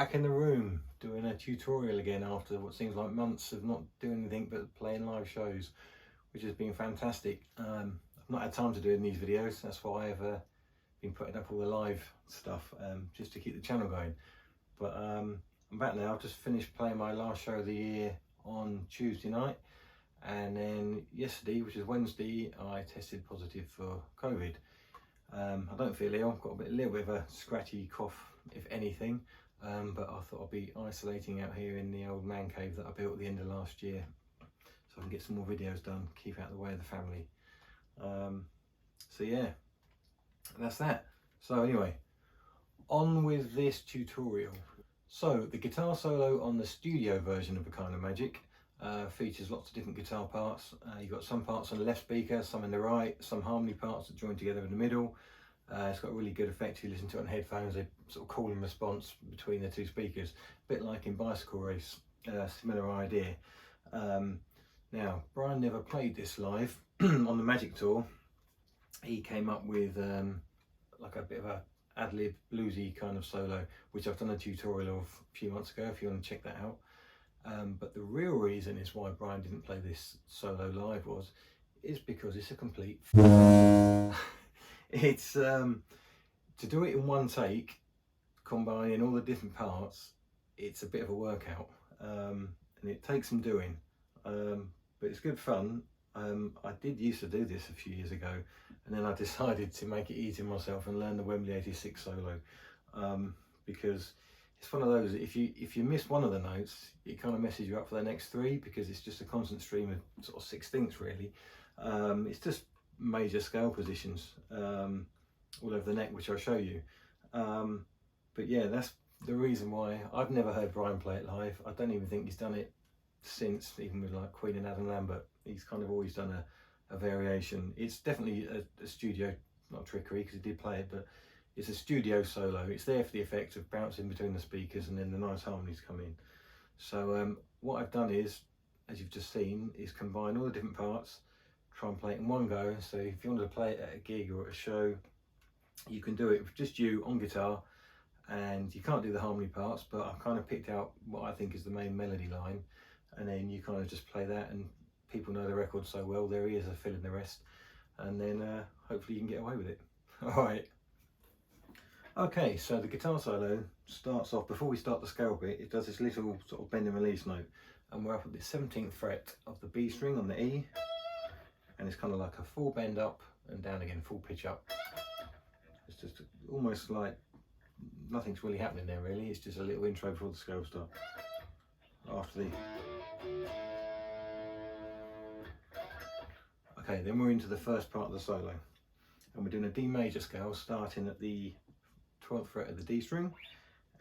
back in the room doing a tutorial again after what seems like months of not doing anything but playing live shows, which has been fantastic. I've not had time to do in these videos, that's why I've been putting up all the live stuff just to keep the channel going. But I'm back now. I've just finished playing my last show of the year on Tuesday night, and then yesterday, which is Wednesday, I tested positive for COVID. I don't feel ill, I've got a little bit of a scratchy cough if anything, but I thought I'd be isolating out here in the old man cave that I built at the end of last year so I can get some more videos done, keep out of the way of the family. So yeah, that's that. So anyway, on with this tutorial. So the guitar solo on the studio version of A Kind of Magic features lots of different guitar parts. You've got some parts on the left speaker, some in the right, some harmony parts that join together in the middle. It's got a really good effect if you listen to it on headphones. They sort of call and response between the two speakers, a bit like in Bicycle Race, similar idea. Now, Brian never played this live on the Magic Tour. He came up with like a bit of a ad-lib bluesy kind of solo, which I've done a tutorial of a few months ago if you want to check that out. But the real reason is why Brian didn't play this solo live is because it's a complete it's to do it in one take, combining all the different parts, it's a bit of a workout, and it takes some doing, but it's good fun. I did used to do this a few years ago, and then I decided to make it easy myself and learn the Wembley 86 solo, because it's one of those, if you miss one of the notes, it kind of messes you up for the next three, because it's just a constant stream of sort of sixteenths really. It's just major scale positions all over the neck, which I'll show you. But yeah, that's the reason why I've never heard Brian play it live. I don't even think he's done it since, even with like Queen and Adam Lambert. He's kind of always done a variation. It's definitely a studio, not trickery because he did play it, but it's a studio solo. It's there for the effect of bouncing between the speakers and then the nice harmonies come in. So what I've done is, as you've just seen, is combine all the different parts, try and play it in one go. So if you want to play it at a gig or at a show, you can do it with just you on guitar, and you can't do the harmony parts, but I've kind of picked out what I think is the main melody line, and then you kind of just play that, and people know the record so well, their ears are filling the rest, and then hopefully you can get away with it. All right. Okay, so the guitar solo starts off, before we start the scale bit, it does this little sort of bend and release note, and we're up at the 17th fret of the B string on the E, and it's kind of like a full bend up and down again, full pitch up. It's just almost like nothing's really happening there really, it's just a little intro before the scale start. After the... Okay, then we're into the first part of the solo, and we're doing a D major scale starting at the 12th fret of the D string,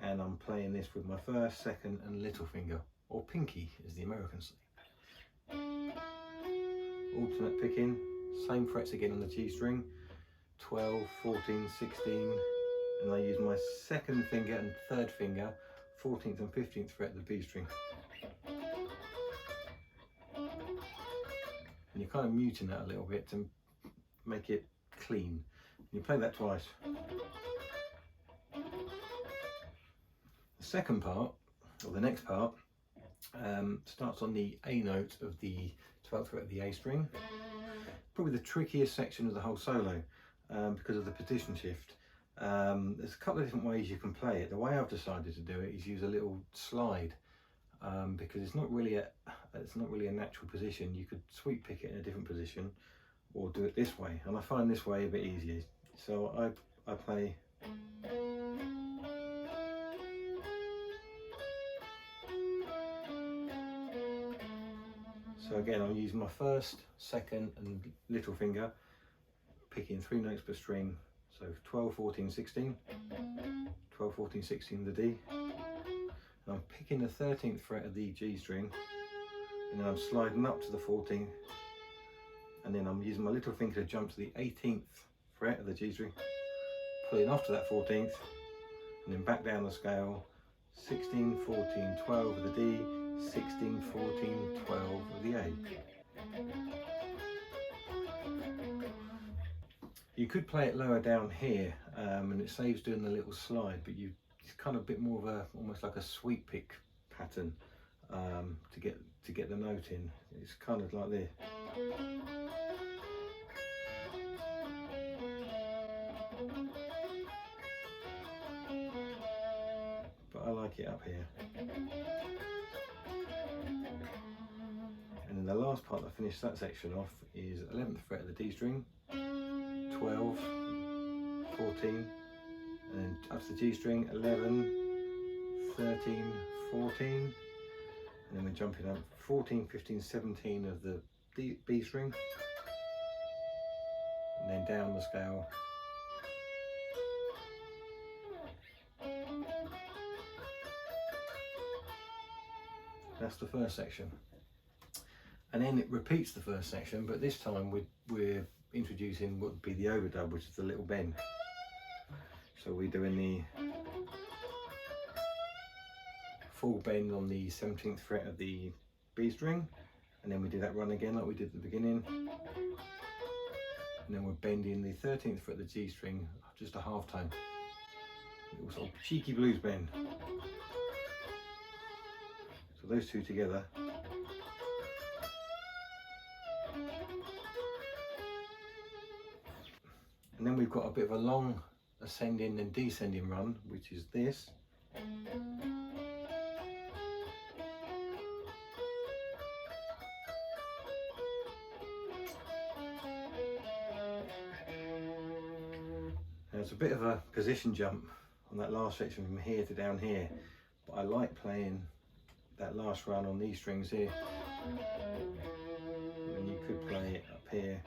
and I'm playing this with my first, second and little finger, or pinky as the Americans say. Alternate picking, same frets again on the G string, 12, 14, 16, and I use my second finger and third finger, 14th and 15th fret of the B string. And you're kind of muting that a little bit to make it clean. And you play that twice. The second part, or the next part, starts on the A note of the 12th fret of the A string. Probably the trickiest section of the whole solo, because of the position shift. There's a couple of different ways you can play it. The way I've decided to do it is use a little slide, because it's not really a natural position. You could sweep pick it in a different position, or do it this way, and I find this way a bit easier. So I play. So again, I'll use my first, second and little finger, picking 3 notes per string. So 12, 14, 16, 12, 14, 16 the D. And I'm picking the 13th fret of the G string, and then I'm sliding up to the 14th, and then I'm using my little finger to jump to the 18th fret of the G string, pulling off to that 14th, and then back down the scale, 16, 14, 12 of the D, 16, 14, 12 of the A. You could play it lower down here, and it saves doing the little slide, but you it's kind of a bit more of a almost like a sweep pick pattern to get the note in. It's kind of like this. But I like it up here. And then the last part that finished that section off is 11th fret of the D string, 12, 14, and then up to the G string, 11, 13, 14, and then we're jumping up 14, 15, 17 of the B string, and then down the scale. That's the first section. And then it repeats the first section, but this time we're introducing what would be the overdub, which is the little bend. So we're doing the full bend on the 17th fret of the B string, and then we do that run again like we did at the beginning, and then we're bending the 13th fret of the G string, just a half tone, little sort of cheeky blues bend. So those two together. And then we've got a bit of a long ascending and descending run, which is this. Now it's a bit of a position jump on that last section from here to down here, but I like playing that last run on these strings here. And you could play it up here,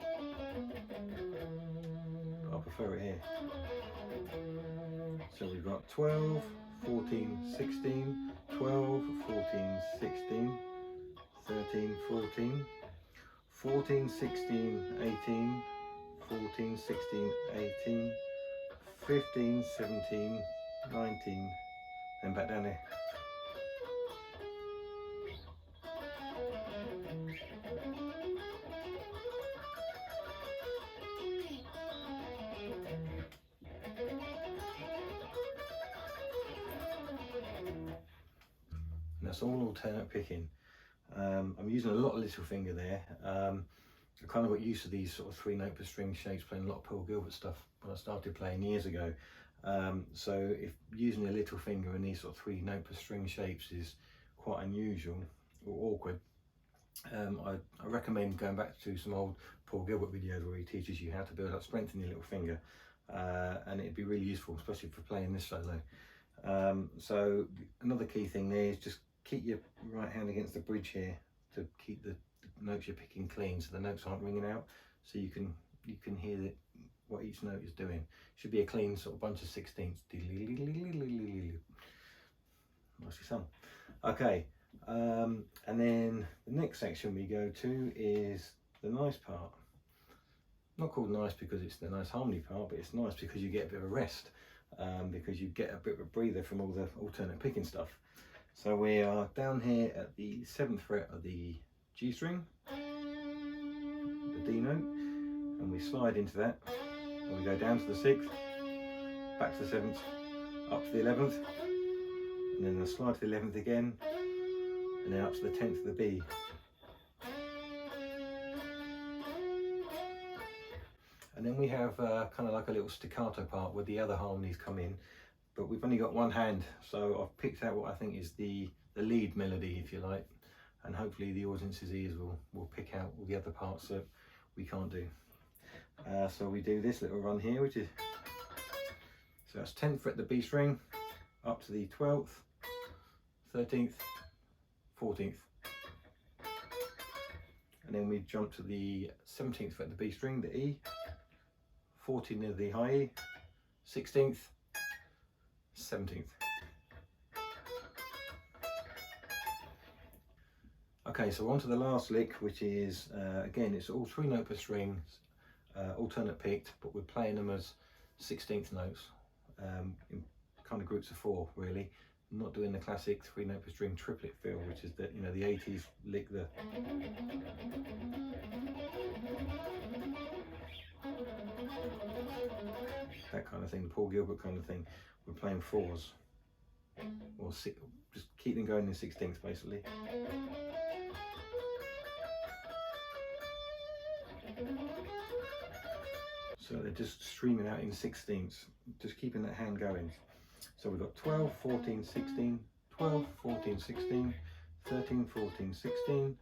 but I prefer it here. So we've got 12, 14, 16, 12, 14, 16, 13, 14, 14, 16, 18, 14, 16, 18, 15, 17, 19, and back down there. That's all alternate picking. I'm using a lot of little finger there. I kind of got used to these sort of 3 note per string shapes, playing a lot of Paul Gilbert stuff when I started playing years ago. So if using a little finger in these sort of 3 note per string shapes is quite unusual or awkward, I recommend going back to some old Paul Gilbert videos where he teaches you how to build up strength in your little finger, and it'd be really useful, especially for playing this solo. So another key thing there is just keep your right hand against the bridge here to keep the notes you're picking clean, so the notes aren't ringing out, so you can hear what each note is doing. Should be a clean sort of bunch of 16ths. Nicely sung. Okay, and then the next section we go to is the nice part. Not called nice because it's the nice harmony part, but it's nice because you get a bit of a rest, because you get a bit of a breather from all the alternate picking stuff. So we are down here at the 7th fret of the G string, the D note, and we slide into that, and we go down to the 6th, back to the 7th, up to the 11th, and then a slide to the 11th again, and then up to the 10th of the B. And then we have kind of like a little staccato part where the other harmonies come in, but we've only got one hand, so I've picked out what I think is the lead melody, if you like, and hopefully the audience's ears will pick out all the other parts that we can't do. So we do this little run here, which is, so that's 10th fret the B string, up to the 12th, 13th, 14th, and then we jump to the 17th fret the B string, the E, 14th of the high E, 16th, 17th. Okay, so on to the last lick, which is, again, it's all 3 note per string, alternate picked, but we're playing them as 16th notes, in kind of groups of 4, really. I'm not doing the classic 3 note per string triplet feel, which is the, you know, the 80s lick, the that kind of thing, the Paul Gilbert kind of thing. We're playing 4s. or just keep them going in 16ths basically. So they're just streaming out in 16ths, just keeping that hand going. So we've got 12, 14, 16, 12, 14, 16, 13, 14, 16,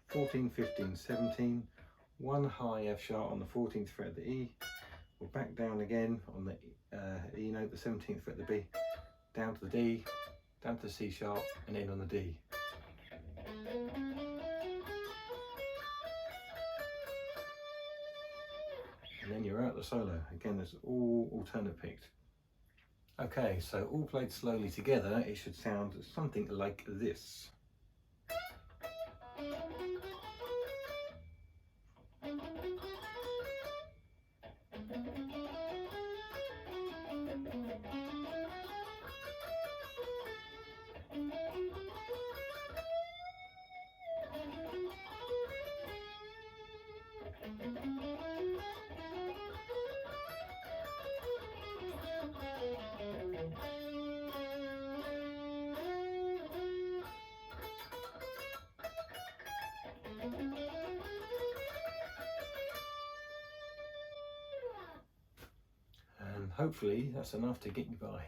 14, 15, 17, one high F sharp on the 14th fret of the E, we're back down again on the E note, the 17th fret of the B, down to the D, down to the C sharp, and in on the D. And then you're out the solo. Again, there's all alternate picked. Okay, so all played slowly together, it should sound something like this. And hopefully that's enough to get you by.